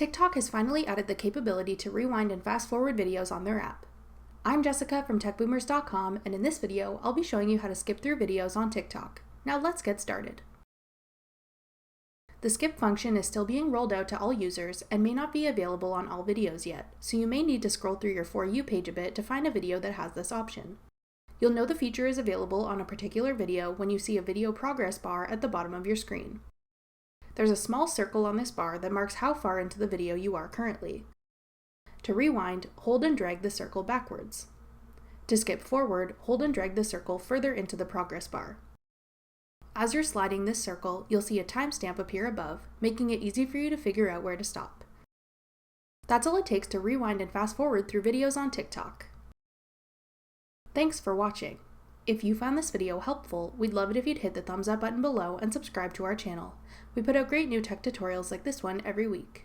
TikTok has finally added the capability to rewind and fast forward videos on their app. I'm Jessica from TechBoomers.com, and in this video, I'll be showing you how to skip through videos on TikTok. Now let's get started. The skip function is still being rolled out to all users and may not be available on all videos yet, so you may need to scroll through your For You page a bit to find a video that has this option. You'll know the feature is available on a particular video when you see a video progress bar at the bottom of your screen. There's a small circle on this bar that marks how far into the video you are currently. To rewind, hold and drag the circle backwards. To skip forward, hold and drag the circle further into the progress bar. As you're sliding this circle, you'll see a timestamp appear above, making it easy for you to figure out where to stop. That's all it takes to rewind and fast forward through videos on TikTok. Thanks for watching. If you found this video helpful, we'd love it if you'd hit the thumbs up button below and subscribe to our channel. We put out great new tech tutorials like this one every week.